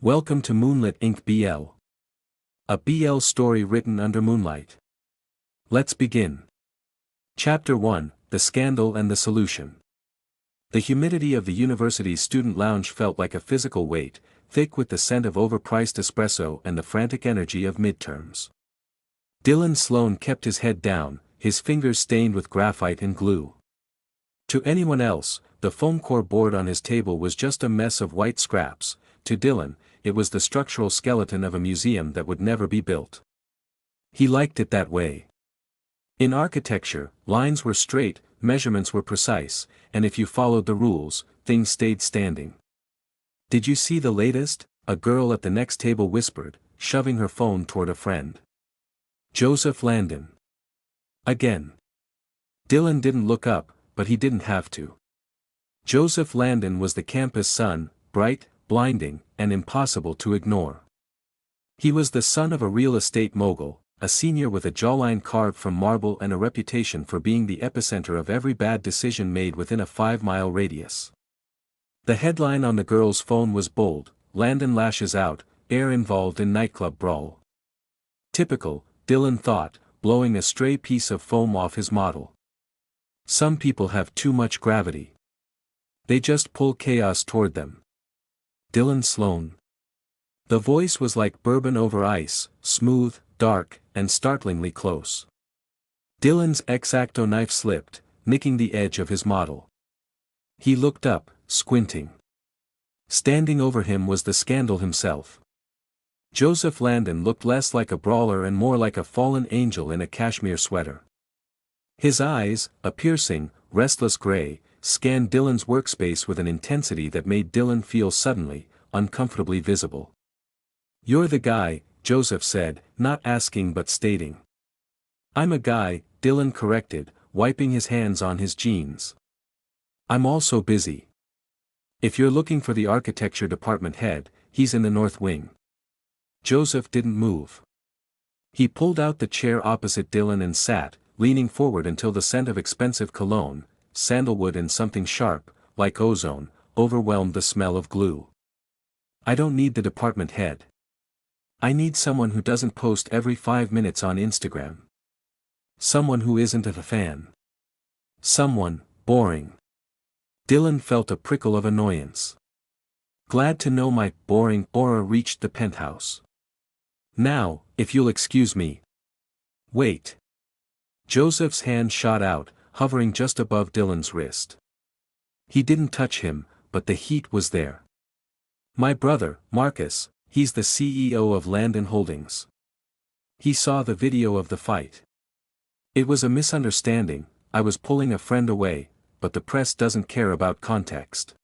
Welcome to Moonlit Inc. BL. A BL story written under moonlight. Let's begin. Chapter 1, The Scandal and the Solution. The humidity of the university's student lounge felt like a physical weight, thick with the scent of overpriced espresso and the frantic energy of midterms. Dylan Sloane kept his head down, his fingers stained with graphite and glue. To anyone else, the foam core board on his table was just a mess of white scraps. To Dylan, it was the structural skeleton of a museum that would never be built. He liked it that way. In architecture, lines were straight, measurements were precise, and if you followed the rules, things stayed standing. "Did you see the latest?" a girl at the next table whispered, shoving her phone toward a friend. Joseph Landon. Again. Dylan didn't look up, but he didn't have to. Joseph Landon was the campus sun, bright, blinding, and impossible to ignore. He was the son of a real estate mogul, a senior with a jawline carved from marble and a reputation for being the epicenter of every bad decision made within a 5-mile radius. The headline on the girl's phone was bold: "Landon lashes out, heir involved in nightclub brawl." Typical, Dylan thought, blowing a stray piece of foam off his model. Some people have too much gravity. They just pull chaos toward them. Dylan Sloane. The voice was like bourbon over ice, smooth, dark, and startlingly close. Dylan's X-Acto knife slipped, nicking the edge of his model. He looked up, squinting. Standing over him was the scandal himself. Joseph Landon looked less like a brawler and more like a fallen angel in a cashmere sweater. His eyes, a piercing, restless gray, scanned Dylan's workspace with an intensity that made Dylan feel suddenly, uncomfortably visible. "You're the guy," Joseph said, not asking but stating. "I'm a guy," Dylan corrected, wiping his hands on his jeans. "I'm also busy. If you're looking for the architecture department head, he's in the north wing." Joseph didn't move. He pulled out the chair opposite Dylan and sat, leaning forward until the scent of expensive cologne, sandalwood and something sharp, like ozone, overwhelmed the smell of glue. "I don't need the department head. I need someone who doesn't post every 5 minutes on Instagram. Someone who isn't a fan. Someone, boring." Dylan felt a prickle of annoyance. "Glad to know my boring aura reached the penthouse. Now, if you'll excuse me." "Wait." Joseph's hand shot out, hovering just above Dylan's wrist. He didn't touch him, but the heat was there. "My brother, Marcus, he's the CEO of Landon Holdings. He saw the video of the fight. It was a misunderstanding, I was pulling a friend away, but the press doesn't care about context.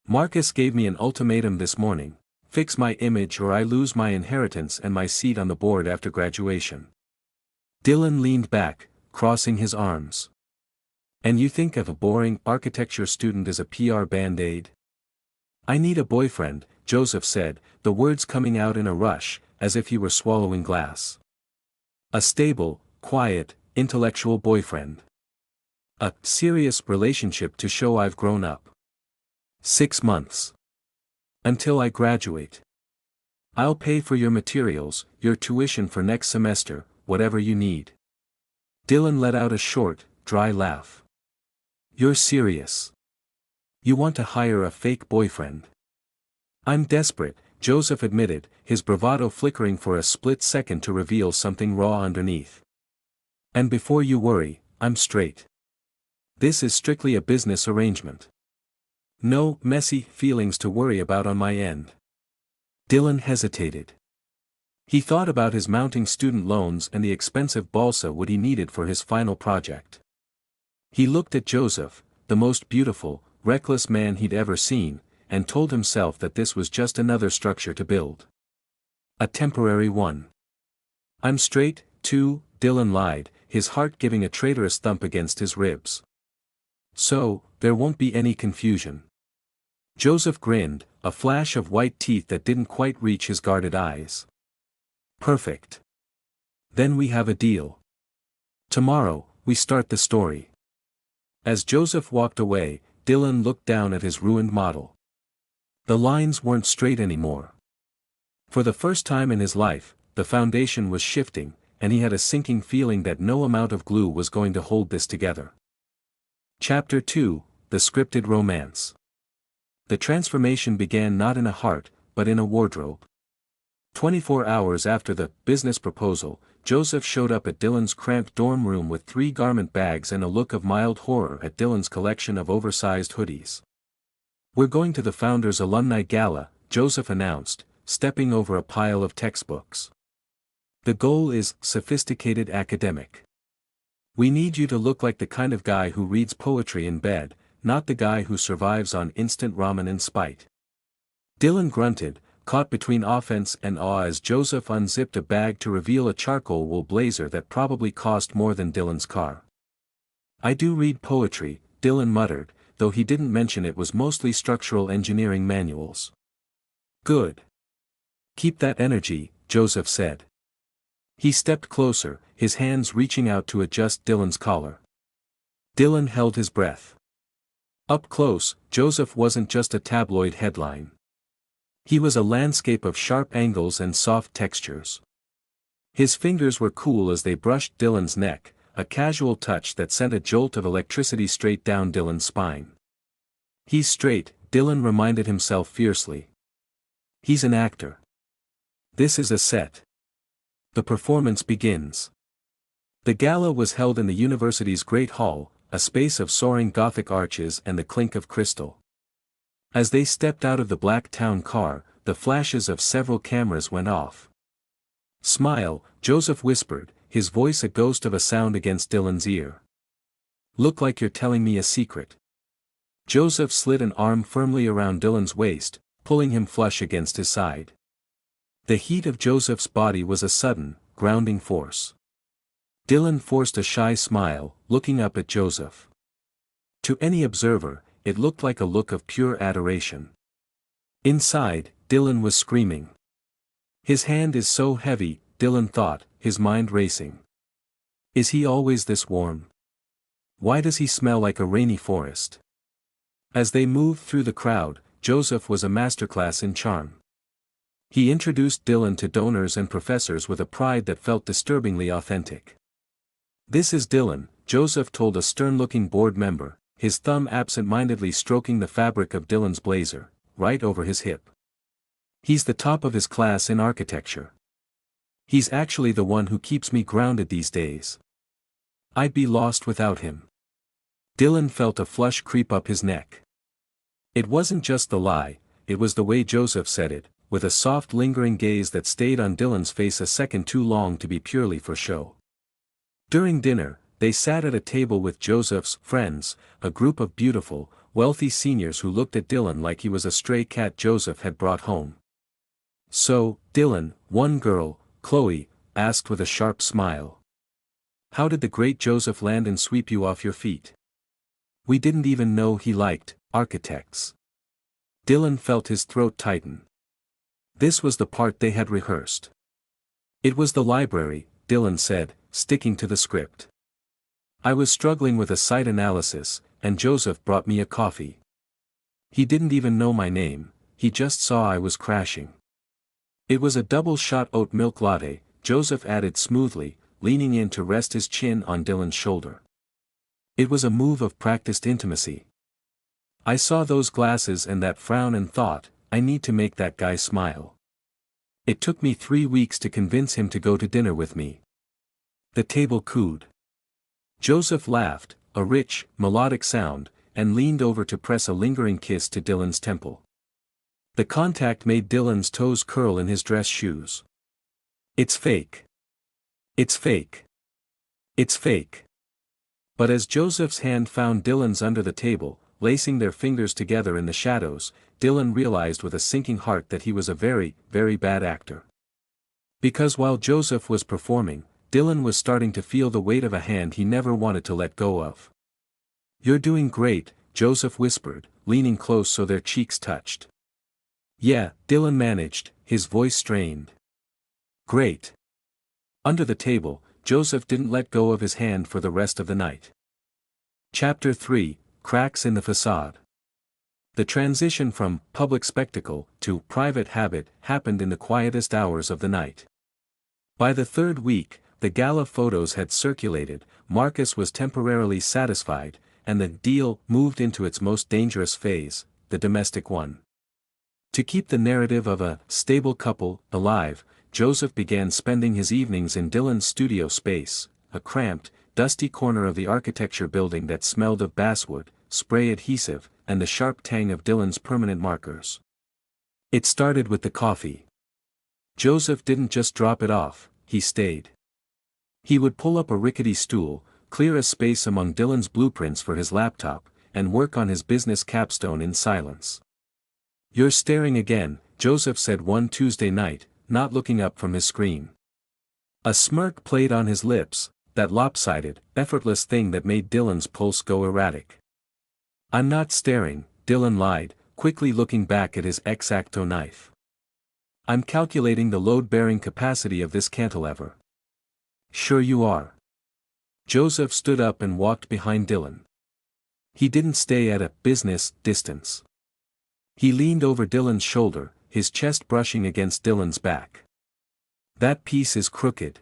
Marcus gave me an ultimatum this morning: fix my image or I lose my inheritance and my seat on the board after graduation." Dylan leaned back, crossing his arms. "And you think of a boring architecture student as a PR band-aid?" "I need a boyfriend," Joseph said, the words coming out in a rush, as if he were swallowing glass. "A stable, quiet, intellectual boyfriend. A serious relationship to show I've grown up. 6 months. Until I graduate. I'll pay for your materials, your tuition for next semester, whatever you need." Dylan let out a short, dry laugh. "You're serious? You want to hire a fake boyfriend?" "I'm desperate," Joseph admitted, his bravado flickering for a split second to reveal something raw underneath. "And before you worry, I'm straight. This is strictly a business arrangement. No messy feelings to worry about on my end." Dylan hesitated. He thought about his mounting student loans and the expensive balsa wood he needed for his final project. He looked at Joseph, the most beautiful, reckless man he'd ever seen, and told himself that this was just another structure to build. A temporary one. "I'm straight, too," Dylan lied, his heart giving a traitorous thump against his ribs. "So, there won't be any confusion." Joseph grinned, a flash of white teeth that didn't quite reach his guarded eyes. "Perfect. Then we have a deal. Tomorrow, we start the story." As Joseph walked away, Dylan looked down at his ruined model. The lines weren't straight anymore. For the first time in his life, the foundation was shifting, and he had a sinking feeling that no amount of glue was going to hold this together. Chapter 2, The Scripted Romance. The transformation began not in a heart, but in a wardrobe. 24 hours after the business proposal, Joseph showed up at Dylan's cramped dorm room with 3 garment bags and a look of mild horror at Dylan's collection of oversized hoodies. "We're going to the Founders Alumni Gala," Joseph announced, stepping over a pile of textbooks. "The goal is sophisticated academic. We need you to look like the kind of guy who reads poetry in bed, not the guy who survives on instant ramen in spite." Dylan grunted, caught between offense and awe as Joseph unzipped a bag to reveal a charcoal wool blazer that probably cost more than Dylan's car. "I do read poetry," Dylan muttered, though he didn't mention it was mostly structural engineering manuals. "Good. Keep that energy," Joseph said. He stepped closer, his hands reaching out to adjust Dylan's collar. Dylan held his breath. Up close, Joseph wasn't just a tabloid headline. He was a landscape of sharp angles and soft textures. His fingers were cool as they brushed Dylan's neck, a casual touch that sent a jolt of electricity straight down Dylan's spine. "He's straight," Dylan reminded himself fiercely. "He's an actor. This is a set. The performance begins." The gala was held in the university's Great Hall, a space of soaring Gothic arches and the clink of crystal. As they stepped out of the black town car, the flashes of several cameras went off. "Smile," Joseph whispered, his voice a ghost of a sound against Dylan's ear. "Look like you're telling me a secret." Joseph slid an arm firmly around Dylan's waist, pulling him flush against his side. The heat of Joseph's body was a sudden, grounding force. Dylan forced a shy smile, looking up at Joseph. To any observer, it looked like a look of pure adoration. Inside, Dylan was screaming. "His hand is so heavy," Dylan thought, his mind racing. "Is he always this warm? Why does he smell like a rainy forest?" As they moved through the crowd, Joseph was a masterclass in charm. He introduced Dylan to donors and professors with a pride that felt disturbingly authentic. "This is Dylan," Joseph told a stern-looking board member, his thumb absent-mindedly stroking the fabric of Dylan's blazer, right over his hip. "He's the top of his class in architecture. He's actually the one who keeps me grounded these days. I'd be lost without him." Dylan felt a flush creep up his neck. It wasn't just the lie, it was the way Joseph said it, with a soft lingering gaze that stayed on Dylan's face a second too long to be purely for show. During dinner, they sat at a table with Joseph's friends, a group of beautiful, wealthy seniors who looked at Dylan like he was a stray cat Joseph had brought home. "So, Dylan," one girl, Chloe, asked with a sharp smile. "How did the great Joseph Landon sweep you off your feet? We didn't even know he liked architects." Dylan felt his throat tighten. This was the part they had rehearsed. "It was the library," Dylan said, sticking to the script. "I was struggling with a site analysis, and Joseph brought me a coffee. He didn't even know my name, he just saw I was crashing." "It was a double-shot oat milk latte," Joseph added smoothly, leaning in to rest his chin on Dylan's shoulder. It was a move of practiced intimacy. "I saw those glasses and that frown and thought, I need to make that guy smile. It took me 3 weeks to convince him to go to dinner with me." The table cooed. Joseph laughed, a rich, melodic sound, and leaned over to press a lingering kiss to Dylan's temple. The contact made Dylan's toes curl in his dress shoes. "It's fake. It's fake. It's fake." But as Joseph's hand found Dylan's under the table, lacing their fingers together in the shadows, Dylan realized with a sinking heart that he was a very, very bad actor. Because while Joseph was performing, Dylan was starting to feel the weight of a hand he never wanted to let go of. "You're doing great," Joseph whispered, leaning close so their cheeks touched. "Yeah," Dylan managed, his voice strained. "Great." Under the table, Joseph didn't let go of his hand for the rest of the night. Chapter 3, Cracks in the Facade. The transition from public spectacle to private habit happened in the quietest hours of the night. By the third week, the gala photos had circulated, Marcus was temporarily satisfied, and the deal moved into its most dangerous phase, the domestic one. To keep the narrative of a stable couple alive, Joseph began spending his evenings in Dylan's studio space, a cramped, dusty corner of the architecture building that smelled of basswood, spray adhesive, and the sharp tang of Dylan's permanent markers. It started with the coffee. Joseph didn't just drop it off, he stayed. He would pull up a rickety stool, clear a space among Dylan's blueprints for his laptop, and work on his business capstone in silence. "You're staring again," Joseph said one Tuesday night, not looking up from his screen. A smirk played on his lips, that lopsided, effortless thing that made Dylan's pulse go erratic. "I'm not staring," Dylan lied, quickly looking back at his X-Acto knife. "I'm calculating the load-bearing capacity of this cantilever." "Sure you are." Joseph stood up and walked behind Dylan. He didn't stay at a business distance. He leaned over Dylan's shoulder, his chest brushing against Dylan's back. "That piece is crooked."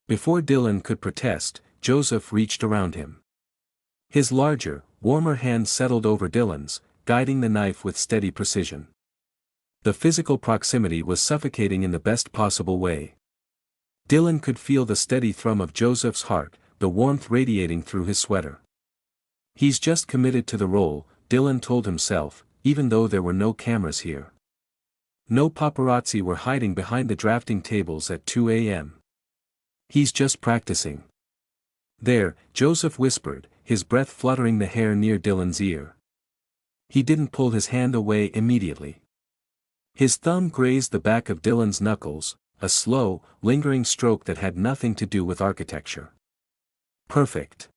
Before Dylan could protest, Joseph reached around him. His larger, warmer hand settled over Dylan's, guiding the knife with steady precision. The physical proximity was suffocating in the best possible way. Dylan could feel the steady thrum of Joseph's heart, the warmth radiating through his sweater. "He's just committed to the role," Dylan told himself, even though there were no cameras here. No paparazzi were hiding behind the drafting tables at 2 a.m. "He's just practicing." "There," Joseph whispered, his breath fluttering the hair near Dylan's ear. He didn't pull his hand away immediately. His thumb grazed the back of Dylan's knuckles, a slow, lingering stroke that had nothing to do with architecture. "Perfect."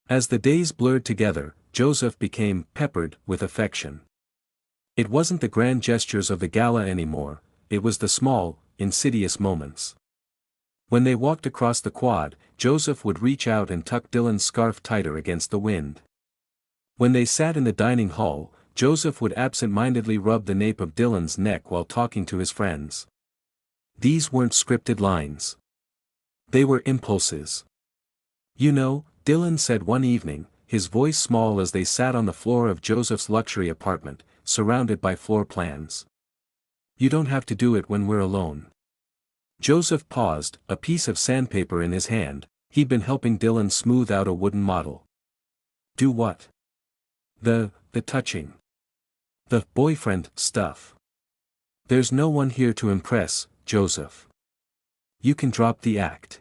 As the days blurred together, Joseph became peppered with affection. It wasn't the grand gestures of the gala anymore, it was the small, insidious moments. When they walked across the quad, Joseph would reach out and tuck Dylan's scarf tighter against the wind. When they sat in the dining hall, Joseph would absent-mindedly rub the nape of Dylan's neck while talking to his friends. These weren't scripted lines. They were impulses. "You know," Dylan said one evening, his voice small as they sat on the floor of Joseph's luxury apartment, surrounded by floor plans. "You don't have to do it when we're alone." Joseph paused, a piece of sandpaper in his hand. He'd been helping Dylan smooth out a wooden model. "Do what?" The touching. The boyfriend stuff." "There's no one here to impress, Joseph. You can drop the act.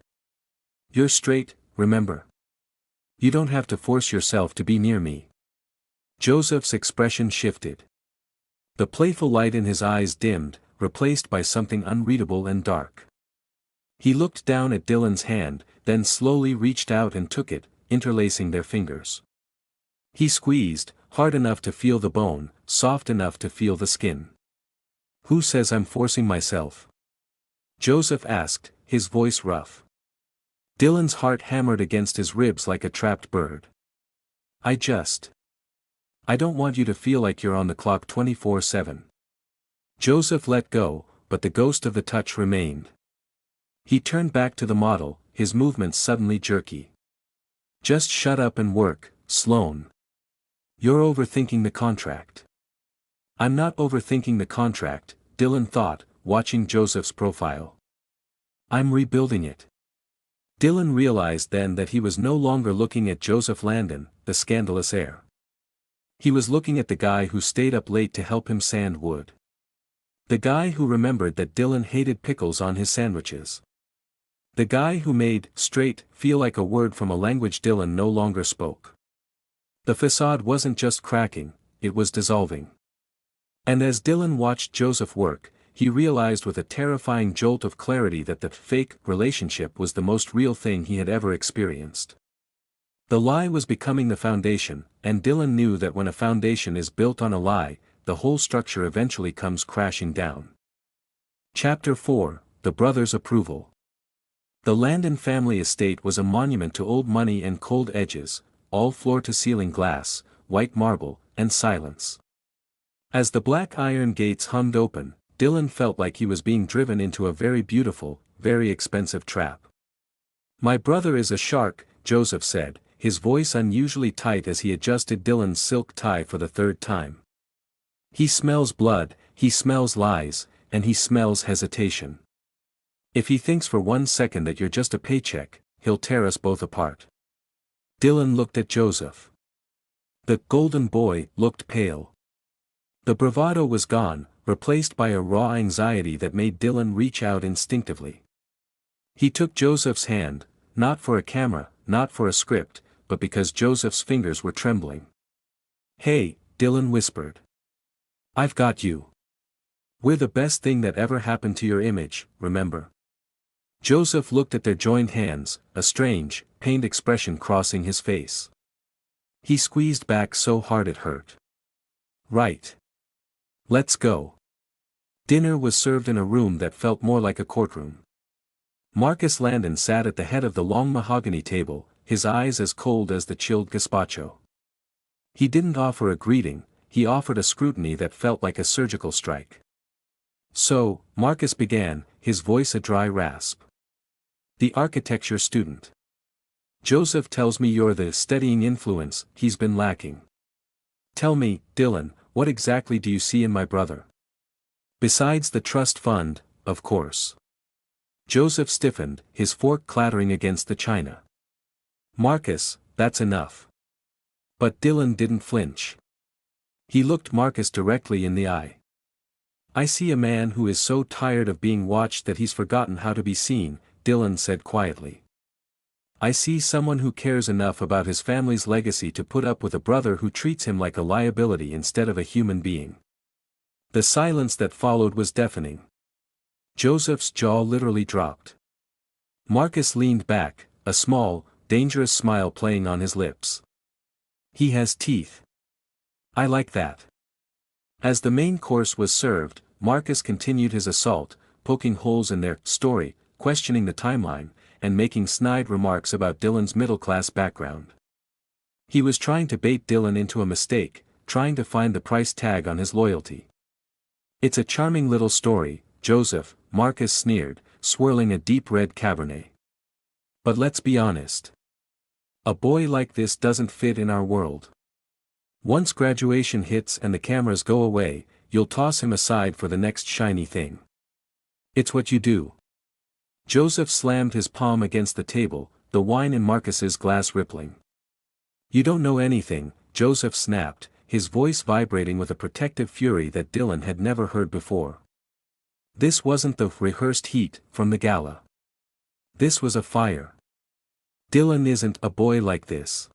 You're straight, remember. You don't have to force yourself to be near me." Joseph's expression shifted. The playful light in his eyes dimmed, replaced by something unreadable and dark. He looked down at Dylan's hand, then slowly reached out and took it, interlacing their fingers. He squeezed, hard enough to feel the bone, soft enough to feel the skin. "Who says I'm forcing myself?" Joseph asked, his voice rough. Dylan's heart hammered against his ribs like a trapped bird. I don't want you to feel like you're on the clock 24/7. Joseph let go, but the ghost of the touch remained. He turned back to the model, his movements suddenly jerky. "Just shut up and work, Sloane. You're overthinking the contract." "I'm not overthinking the contract," Dylan thought, watching Joseph's profile. "I'm rebuilding it." Dylan realized then that he was no longer looking at Joseph Landon, the scandalous heir. He was looking at the guy who stayed up late to help him sand wood. The guy who remembered that Dylan hated pickles on his sandwiches. The guy who made straight feel like a word from a language Dylan no longer spoke. The facade wasn't just cracking, it was dissolving. And as Dylan watched Joseph work, he realized with a terrifying jolt of clarity that the fake relationship was the most real thing he had ever experienced. The lie was becoming the foundation, and Dylan knew that when a foundation is built on a lie, the whole structure eventually comes crashing down. Chapter 4: The Brothers' Approval. The Landon family estate was a monument to old money and cold edges, all floor-to-ceiling glass, white marble, and silence. As the black iron gates hummed open, Dylan felt like he was being driven into a very beautiful, very expensive trap. "My brother is a shark," Joseph said, his voice unusually tight as he adjusted Dylan's silk tie for the third time. "He smells blood, he smells lies, and he smells hesitation. If he thinks for 1 second that you're just a paycheck, he'll tear us both apart." Dylan looked at Joseph. The golden boy looked pale. The bravado was gone, replaced by a raw anxiety that made Dylan reach out instinctively. He took Joseph's hand, not for a camera, not for a script, but because Joseph's fingers were trembling. "Hey," Dylan whispered. "I've got you. We're the best thing that ever happened to your image, remember?" Joseph looked at their joined hands, a strange, pained expression crossing his face. He squeezed back so hard it hurt. "Right. Let's go." Dinner was served in a room that felt more like a courtroom. Marcus Landon sat at the head of the long mahogany table, his eyes as cold as the chilled gazpacho. He didn't offer a greeting, he offered a scrutiny that felt like a surgical strike. "So," Marcus began, his voice a dry rasp. "The architecture student. Joseph tells me you're the steadying influence he's been lacking. Tell me, Dylan, what exactly do you see in my brother? Besides the trust fund, of course." Joseph stiffened, his fork clattering against the china. "Marcus, that's enough." But Dylan didn't flinch. He looked Marcus directly in the eye. "I see a man who is so tired of being watched that he's forgotten how to be seen," Dylan said quietly. "I see someone who cares enough about his family's legacy to put up with a brother who treats him like a liability instead of a human being." The silence that followed was deafening. Joseph's jaw literally dropped. Marcus leaned back, a small, dangerous smile playing on his lips. "He has teeth. I like that." As the main course was served, Marcus continued his assault, poking holes in their story, questioning the timeline, and making snide remarks about Dylan's middle-class background. He was trying to bait Dylan into a mistake, trying to find the price tag on his loyalty. "It's a charming little story, Joseph," Marcus sneered, swirling a deep red Cabernet. "But let's be honest. A boy like this doesn't fit in our world. Once graduation hits and the cameras go away, you'll toss him aside for the next shiny thing. It's what you do." Joseph slammed his palm against the table, the wine in Marcus's glass rippling. "You don't know anything," Joseph snapped, his voice vibrating with a protective fury that Dylan had never heard before. This wasn't the rehearsed heat from the gala. This was a fire. "Dylan isn't a boy like this.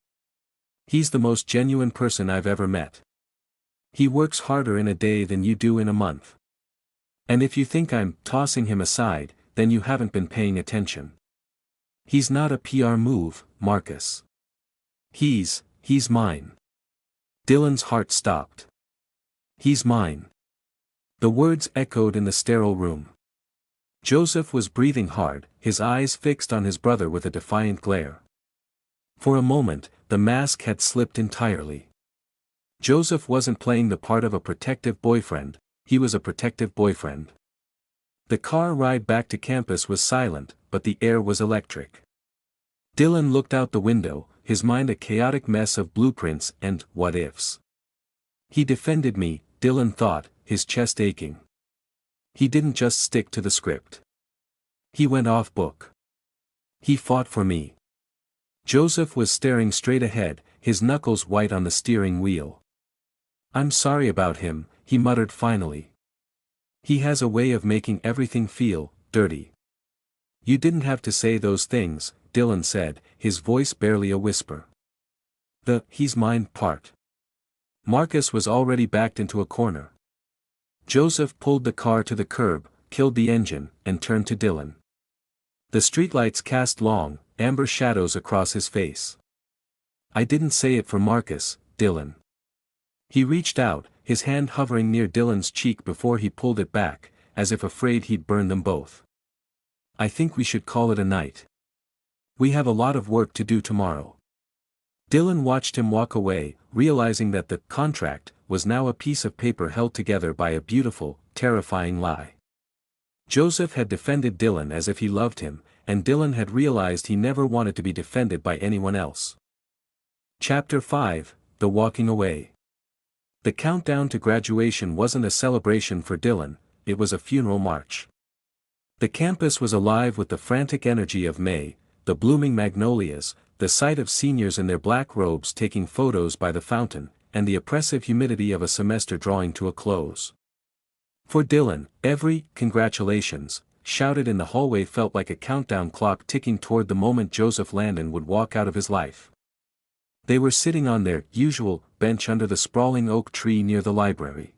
He's the most genuine person I've ever met. He works harder in a day than you do in a month. And if you think I'm tossing him aside, then you haven't been paying attention. He's not a PR move, Marcus. He's mine." Dylan's heart stopped. "He's mine." The words echoed in the sterile room. Joseph was breathing hard, his eyes fixed on his brother with a defiant glare. For a moment, the mask had slipped entirely. Joseph wasn't playing the part of a protective boyfriend, he was a protective boyfriend. The car ride back to campus was silent, but the air was electric. Dylan looked out the window, his mind a chaotic mess of blueprints and what-ifs. He defended me, Dylan thought, his chest aching. He didn't just stick to the script. He went off book. He fought for me. Joseph was staring straight ahead, his knuckles white on the steering wheel. "I'm sorry about him," he muttered finally. "He has a way of making everything feel dirty." "You didn't have to say those things," Dylan said, his voice barely a whisper. The "he's mine" part. Marcus was already backed into a corner. Joseph pulled the car to the curb, killed the engine, and turned to Dylan. The streetlights cast long, amber shadows across his face. "I didn't say it for Marcus, Dylan." He reached out, his hand hovering near Dylan's cheek before he pulled it back, as if afraid he'd burn them both. "I think we should call it a night. We have a lot of work to do tomorrow." Dylan watched him walk away, realizing that the contract was now a piece of paper held together by a beautiful, terrifying lie. Joseph had defended Dylan as if he loved him, and Dylan had realized he never wanted to be defended by anyone else. Chapter 5, The Walking Away. The countdown to graduation wasn't a celebration for Dylan, it was a funeral march. The campus was alive with the frantic energy of May, the blooming magnolias, the sight of seniors in their black robes taking photos by the fountain, and the oppressive humidity of a semester drawing to a close. For Dylan, every "congratulations" shouted in the hallway felt like a countdown clock ticking toward the moment Joseph Landon would walk out of his life. They were sitting on their usual bench under the sprawling oak tree near the library.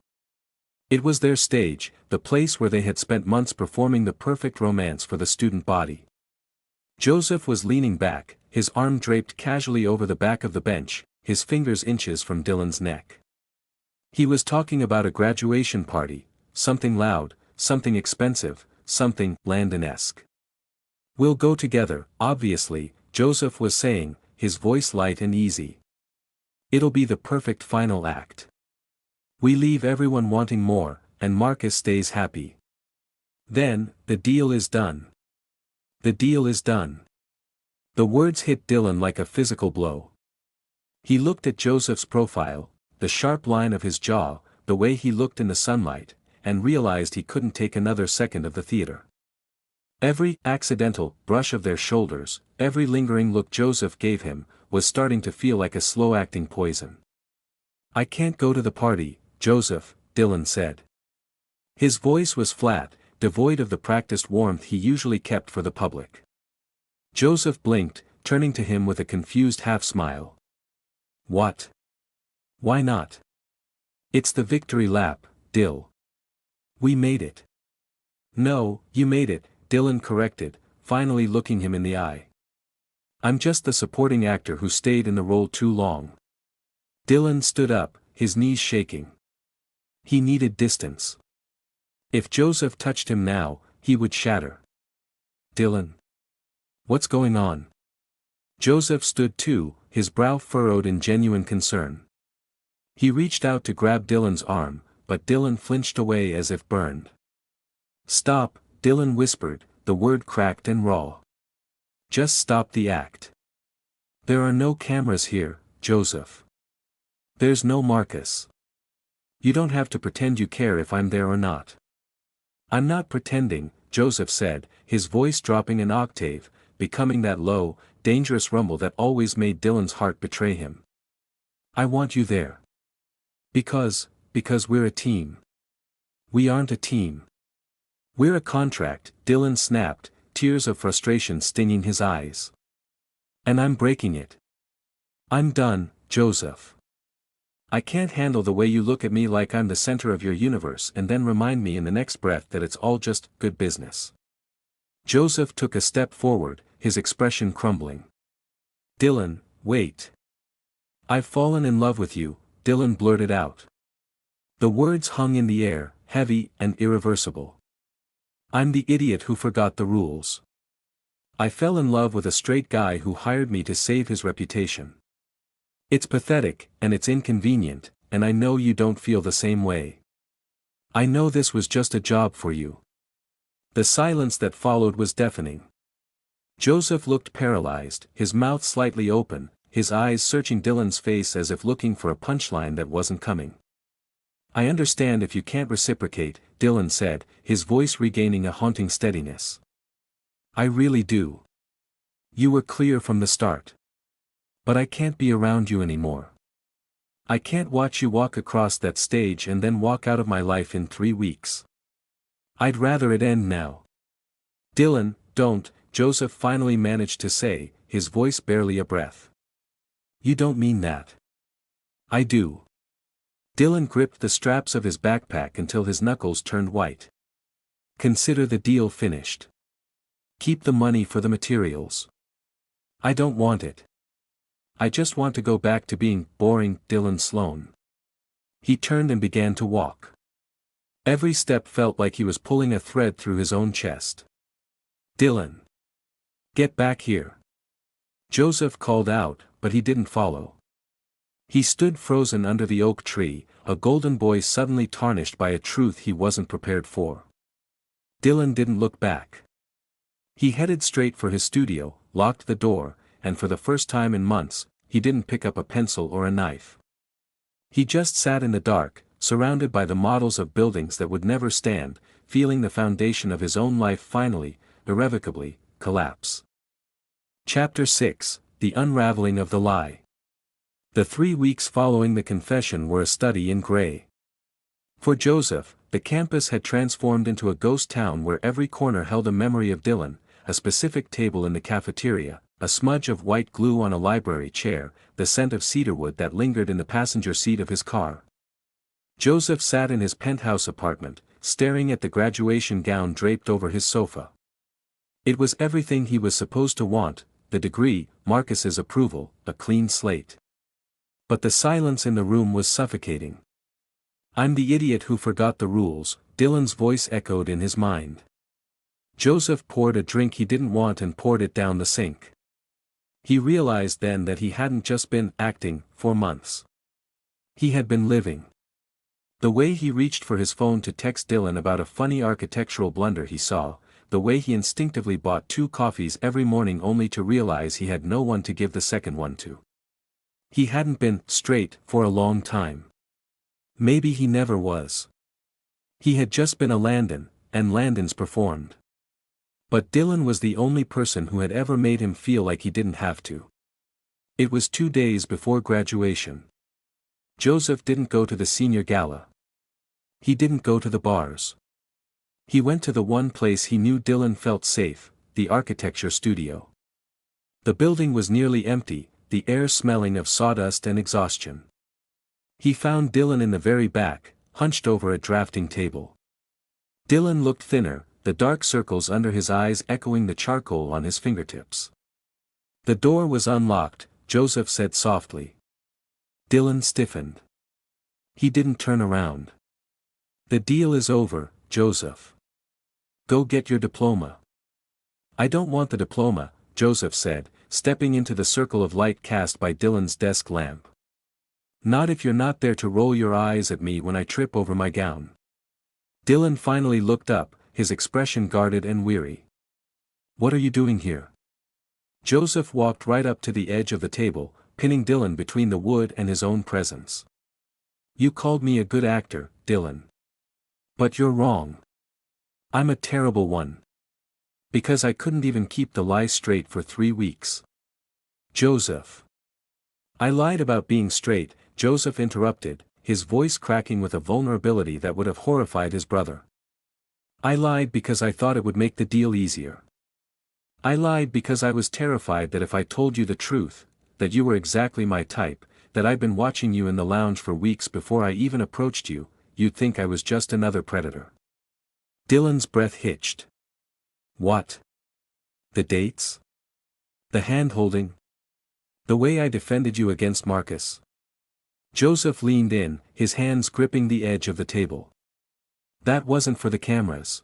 It was their stage, the place where they had spent months performing the perfect romance for the student body. Joseph was leaning back, his arm draped casually over the back of the bench, his fingers inches from Dylan's neck. He was talking about a graduation party, something loud, something expensive, something Landon-esque. "We'll go together, obviously," Joseph was saying, his voice light and easy. "It'll be the perfect final act. We leave everyone wanting more, and Marcus stays happy. Then, the deal is done. The deal is done." The words hit Dylan like a physical blow. He looked at Joseph's profile, the sharp line of his jaw, the way he looked in the sunlight, and realized he couldn't take another second of the theater. Every accidental brush of their shoulders, every lingering look Joseph gave him, was starting to feel like a slow-acting poison. "I can't go to the party, Joseph," Dylan said. His voice was flat, devoid of the practiced warmth he usually kept for the public. Joseph blinked, turning to him with a confused half-smile. "What? Why not?" "It's the victory lap, Dill. We made it." "No, you made it," Dylan corrected, finally looking him in the eye. "I'm just the supporting actor who stayed in the role too long." Dylan stood up, his knees shaking. He needed distance. If Joseph touched him now, he would shatter. "Dylan. What's going on?" Joseph stood too, his brow furrowed in genuine concern. He reached out to grab Dylan's arm, but Dylan flinched away as if burned. "Stop," Dylan whispered, the word cracked and raw. "Just stop the act. There are no cameras here, Joseph. There's no Marcus. You don't have to pretend you care if I'm there or not." "I'm not pretending," Joseph said, his voice dropping an octave, becoming that low, dangerous rumble that always made Dylan's heart betray him. "I want you there. Because we're a team." "We aren't a team. We're a contract," Dylan snapped, tears of frustration stinging his eyes. "And I'm breaking it. I'm done, Joseph. I can't handle the way you look at me like I'm the center of your universe and then remind me in the next breath that it's all just good business." Joseph took a step forward, his expression crumbling. "Dylan, wait. I've fallen in love with you," Dylan blurted out. The words hung in the air, heavy and irreversible. "I'm the idiot who forgot the rules. I fell in love with a straight guy who hired me to save his reputation. It's pathetic, and it's inconvenient, and I know you don't feel the same way. I know this was just a job for you." The silence that followed was deafening. Joseph looked paralyzed, his mouth slightly open, his eyes searching Dylan's face as if looking for a punchline that wasn't coming. "I understand if you can't reciprocate," Dylan said, his voice regaining a haunting steadiness. "I really do. You were clear from the start. But I can't be around you anymore. I can't watch you walk across that stage and then walk out of my life in 3 weeks. I'd rather it end now." "Dylan, don't," Joseph finally managed to say, his voice barely a breath. "You don't mean that." "I do." Dylan gripped the straps of his backpack until his knuckles turned white. "Consider the deal finished. Keep the money for the materials." "I don't want it. I just want to go back to being boring Dylan Sloane." He turned and began to walk. Every step felt like he was pulling a thread through his own chest. "Dylan. Get back here." Joseph called out, but he didn't follow. He stood frozen under the oak tree, a golden boy suddenly tarnished by a truth he wasn't prepared for. Dylan didn't look back. He headed straight for his studio, locked the door, and for the first time in months, he didn't pick up a pencil or a knife. He just sat in the dark, surrounded by the models of buildings that would never stand, feeling the foundation of his own life finally, irrevocably, collapse. Chapter 6: The Unraveling of the Lie. The 3 weeks following the confession were a study in gray. For Joseph, the campus had transformed into a ghost town where every corner held a memory of Dylan, a specific table in the cafeteria, a smudge of white glue on a library chair, the scent of cedarwood that lingered in the passenger seat of his car. Joseph sat in his penthouse apartment, staring at the graduation gown draped over his sofa. It was everything he was supposed to want: the degree, Marcus's approval, a clean slate. But the silence in the room was suffocating. "I'm the idiot who forgot the rules," Dylan's voice echoed in his mind. Joseph poured a drink he didn't want and poured it down the sink. He realized then that he hadn't just been acting for months. He had been living. The way he reached for his phone to text Dylan about a funny architectural blunder he saw, the way he instinctively bought 2 coffees every morning only to realize he had no one to give the second one to. He hadn't been straight for a long time. Maybe he never was. He had just been a Landon, and Landons performed. But Dylan was the only person who had ever made him feel like he didn't have to. It was 2 days before graduation. Joseph didn't go to the senior gala. He didn't go to the bars. He went to the one place he knew Dylan felt safe, the architecture studio. The building was nearly empty, the air smelling of sawdust and exhaustion. He found Dylan in the very back, hunched over a drafting table. Dylan looked thinner, the dark circles under his eyes echoing the charcoal on his fingertips. "The door was unlocked," Joseph said softly. Dylan stiffened. He didn't turn around. "The deal is over, Joseph. Go get your diploma." "I don't want the diploma," Joseph said, stepping into the circle of light cast by Dylan's desk lamp. "Not if you're not there to roll your eyes at me when I trip over my gown." Dylan finally looked up, his expression guarded and weary. "What are you doing here?" Joseph walked right up to the edge of the table, pinning Dylan between the wood and his own presence. "You called me a good actor, Dylan. But you're wrong. I'm a terrible one. Because I couldn't even keep the lie straight for 3 weeks. Joseph." "I lied about being straight," Joseph interrupted, his voice cracking with a vulnerability that would have horrified his brother. "I lied because I thought it would make the deal easier. I lied because I was terrified that if I told you the truth, that you were exactly my type, that I'd been watching you in the lounge for weeks before I even approached you, you'd think I was just another predator." Dylan's breath hitched. "What? The dates? The hand-holding? The way I defended you against Marcus?" Joseph leaned in, his hands gripping the edge of the table. "That wasn't for the cameras.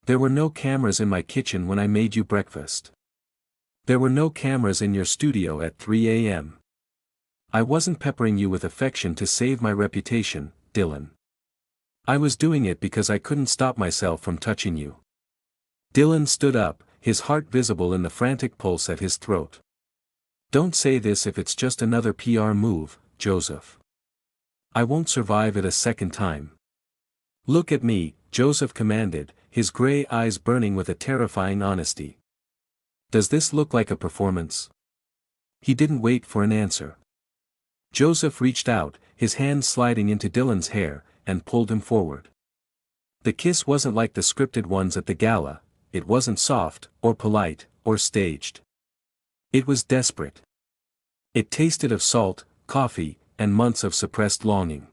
There were no cameras in my kitchen when I made you breakfast. There were no cameras in your studio at 3 a.m. I wasn't peppering you with affection to save my reputation, Dylan. I was doing it because I couldn't stop myself from touching you." Dylan stood up, his heart visible in the frantic pulse at his throat. "Don't say this if it's just another PR move, Joseph. I won't survive it a second time." "Look at me," Joseph commanded, his gray eyes burning with a terrifying honesty. "Does this look like a performance?" He didn't wait for an answer. Joseph reached out, his hand sliding into Dylan's hair, and pulled him forward. The kiss wasn't like the scripted ones at the gala. It wasn't soft, or polite, or staged. It was desperate. It tasted of salt, coffee, and months of suppressed longing.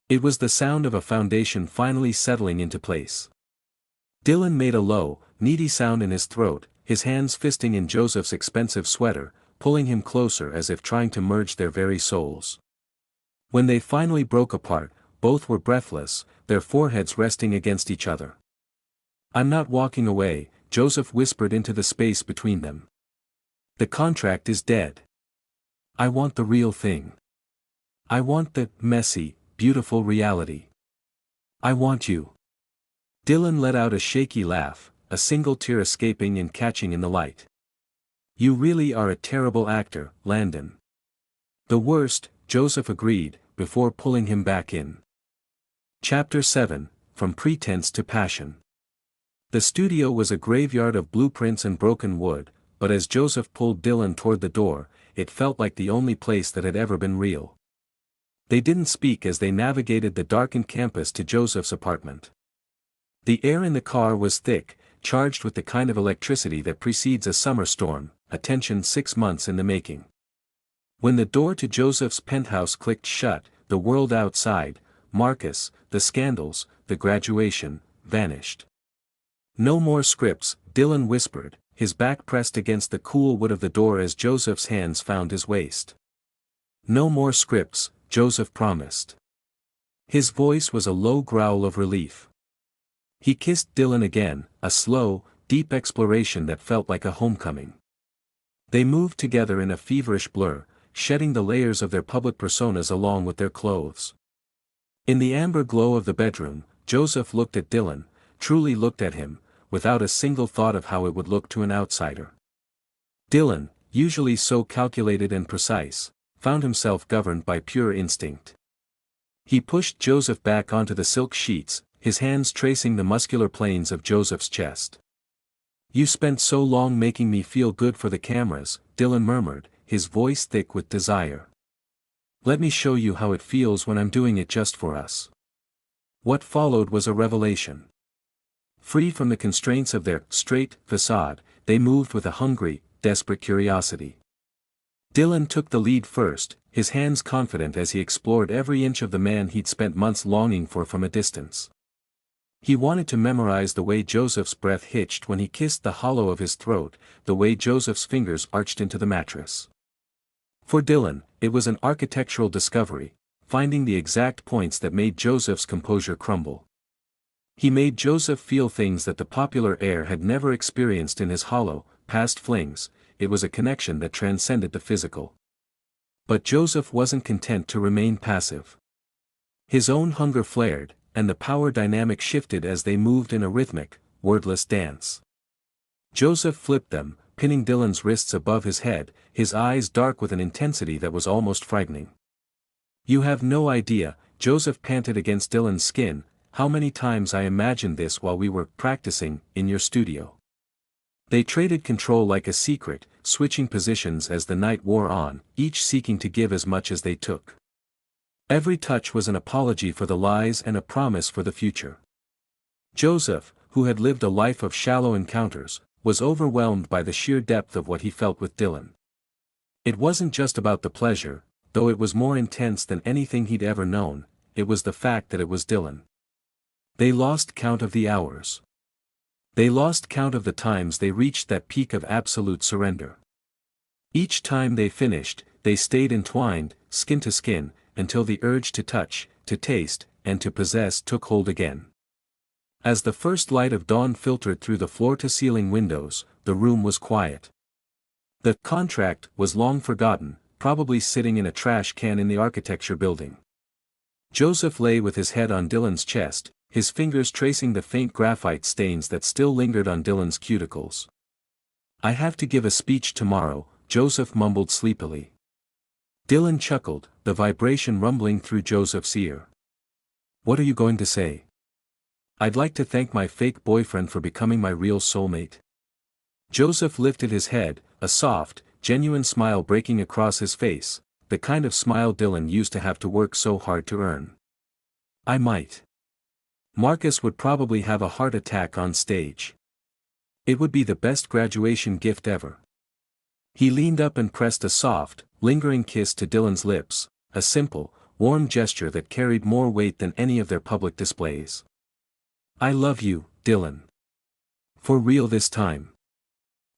It was the sound of a foundation finally settling into place. Dylan made a low, needy sound in his throat, his hands fisting in Joseph's expensive sweater, pulling him closer as if trying to merge their very souls. When they finally broke apart, both were breathless, their foreheads resting against each other. "I'm not walking away," Joseph whispered into the space between them. "The contract is dead. I want the real thing. I want the messy, beautiful reality. I want you. Dylan let out a shaky laugh, a single tear escaping and catching in the light. You really are a terrible actor, Landon. The worst, Joseph agreed, before pulling him back in. Chapter 7, From Pretense to Passion. The studio was a graveyard of blueprints and broken wood, but as Joseph pulled Dylan toward the door, it felt like the only place that had ever been real. They didn't speak as they navigated the darkened campus to Joseph's apartment. The air in the car was thick, charged with the kind of electricity that precedes a summer storm, a tension 6 months in the making. When the door to Joseph's penthouse clicked shut, the world outside, Marcus, the scandals, the graduation, vanished. No more scripts, Dylan whispered, his back pressed against the cool wood of the door as Joseph's hands found his waist. No more scripts, Joseph promised. His voice was a low growl of relief. He kissed Dylan again, a slow, deep exploration that felt like a homecoming. They moved together in a feverish blur, shedding the layers of their public personas along with their clothes. In the amber glow of the bedroom, Joseph looked at Dylan, truly looked at him, without a single thought of how it would look to an outsider. Dylan, usually so calculated and precise, found himself governed by pure instinct. He pushed Joseph back onto the silk sheets, his hands tracing the muscular planes of Joseph's chest. You spent so long making me feel good for the cameras, Dylan murmured, his voice thick with desire. Let me show you how it feels when I'm doing it just for us. What followed was a revelation. Free from the constraints of their straight facade, they moved with a hungry, desperate curiosity. Dylan took the lead first, his hands confident as he explored every inch of the man he'd spent months longing for from a distance. He wanted to memorize the way Joseph's breath hitched when he kissed the hollow of his throat, the way Joseph's fingers arched into the mattress. For Dylan, it was an architectural discovery, finding the exact points that made Joseph's composure crumble. He made Joseph feel things that the popular heir had never experienced in his hollow, past flings. It was a connection that transcended the physical. But Joseph wasn't content to remain passive. His own hunger flared, and the power dynamic shifted as they moved in a rhythmic, wordless dance. Joseph flipped them, pinning Dylan's wrists above his head, his eyes dark with an intensity that was almost frightening. You have no idea, Joseph panted against Dylan's skin, how many times I imagined this while we were practicing in your studio. They traded control like a secret, switching positions as the night wore on, each seeking to give as much as they took. Every touch was an apology for the lies and a promise for the future. Joseph, who had lived a life of shallow encounters, was overwhelmed by the sheer depth of what he felt with Dylan. It wasn't just about the pleasure, though it was more intense than anything he'd ever known, it was the fact that it was Dylan. They lost count of the hours. They lost count of the times they reached that peak of absolute surrender. Each time they finished, they stayed entwined, skin to skin, until the urge to touch, to taste, and to possess took hold again. As the first light of dawn filtered through the floor-to-ceiling windows, the room was quiet. The contract was long forgotten, probably sitting in a trash can in the architecture building. Joseph lay with his head on Dylan's chest, his fingers tracing the faint graphite stains that still lingered on Dylan's cuticles. I have to give a speech tomorrow, Joseph mumbled sleepily. Dylan chuckled, the vibration rumbling through Joseph's ear. What are you going to say? I'd like to thank my fake boyfriend for becoming my real soulmate. Joseph lifted his head, a soft, genuine smile breaking across his face, the kind of smile Dylan used to have to work so hard to earn. I might. Marcus would probably have a heart attack on stage. It would be the best graduation gift ever. He leaned up and pressed a soft, lingering kiss to Dylan's lips, a simple, warm gesture that carried more weight than any of their public displays. I love you, Dylan. For real this time.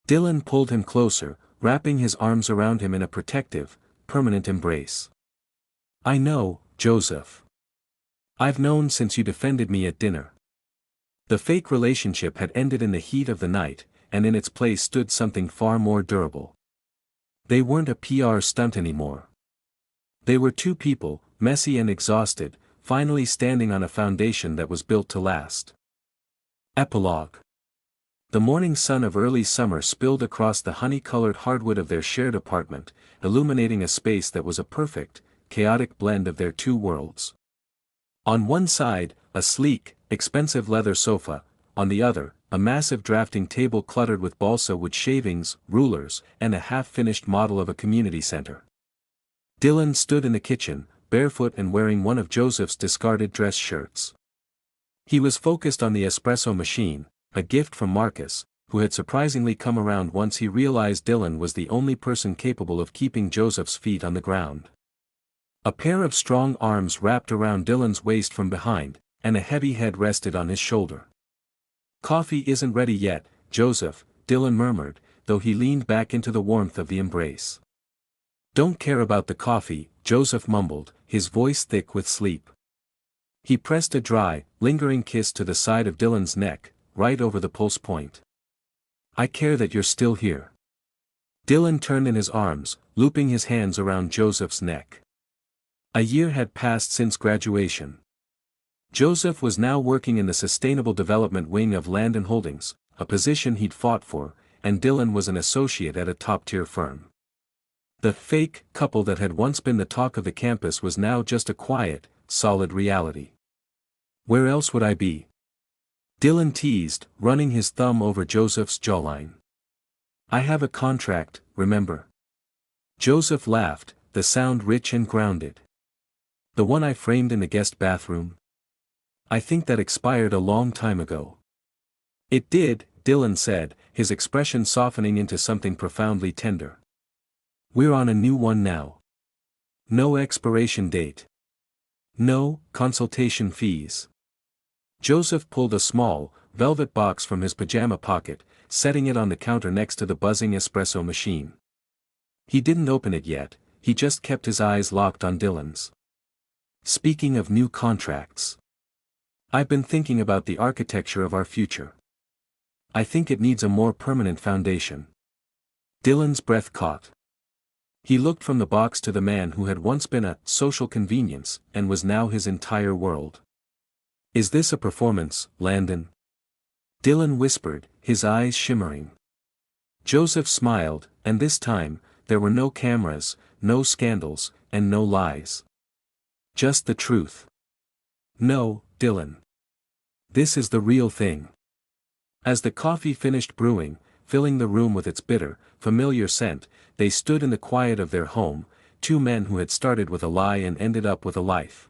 Dylan pulled him closer, wrapping his arms around him in a protective, permanent embrace. I know, Joseph. I've known since you defended me at dinner. The fake relationship had ended in the heat of the night, and in its place stood something far more durable. They weren't a PR stunt anymore. They were two people, messy and exhausted, finally standing on a foundation that was built to last. Epilogue. The morning sun of early summer spilled across the honey-colored hardwood of their shared apartment, illuminating a space that was a perfect, chaotic blend of their two worlds. On one side, a sleek, expensive leather sofa, on the other, a massive drafting table cluttered with balsa wood shavings, rulers, and a half-finished model of a community center. Dylan stood in the kitchen, barefoot and wearing one of Joseph's discarded dress shirts. He was focused on the espresso machine, a gift from Marcus, who had surprisingly come around once he realized Dylan was the only person capable of keeping Joseph's feet on the ground. A pair of strong arms wrapped around Dylan's waist from behind, and a heavy head rested on his shoulder. "Coffee isn't ready yet, Joseph," Dylan murmured, though he leaned back into the warmth of the embrace. "Don't care about the coffee," Joseph mumbled, his voice thick with sleep. He pressed a dry, lingering kiss to the side of Dylan's neck, right over the pulse point. "I care that you're still here." Dylan turned in his arms, looping his hands around Joseph's neck. A year had passed since graduation. Joseph was now working in the sustainable development wing of Landon Holdings, a position he'd fought for, and Dylan was an associate at a top-tier firm. The fake couple that had once been the talk of the campus was now just a quiet, solid reality. "Where else would I be?" Dylan teased, running his thumb over Joseph's jawline. "I have a contract, remember?" Joseph laughed, the sound rich and grounded. "The one I framed in the guest bathroom? I think that expired a long time ago." "It did," Dylan said, his expression softening into something profoundly tender. "We're on a new one now. No expiration date. No consultation fees." Joseph pulled a small, velvet box from his pajama pocket, setting it on the counter next to the buzzing espresso machine. He didn't open it yet, he just kept his eyes locked on Dylan's. "Speaking of new contracts, I've been thinking about the architecture of our future. I think it needs a more permanent foundation." Dylan's breath caught. He looked from the box to the man who had once been a social convenience and was now his entire world. "Is this a performance, Landon?" Dylan whispered, his eyes shimmering. Joseph smiled, and this time, there were no cameras, no scandals, and no lies. Just the truth. "No, Dylan. This is the real thing." As the coffee finished brewing, filling the room with its bitter, familiar scent, they stood in the quiet of their home, two men who had started with a lie and ended up with a life.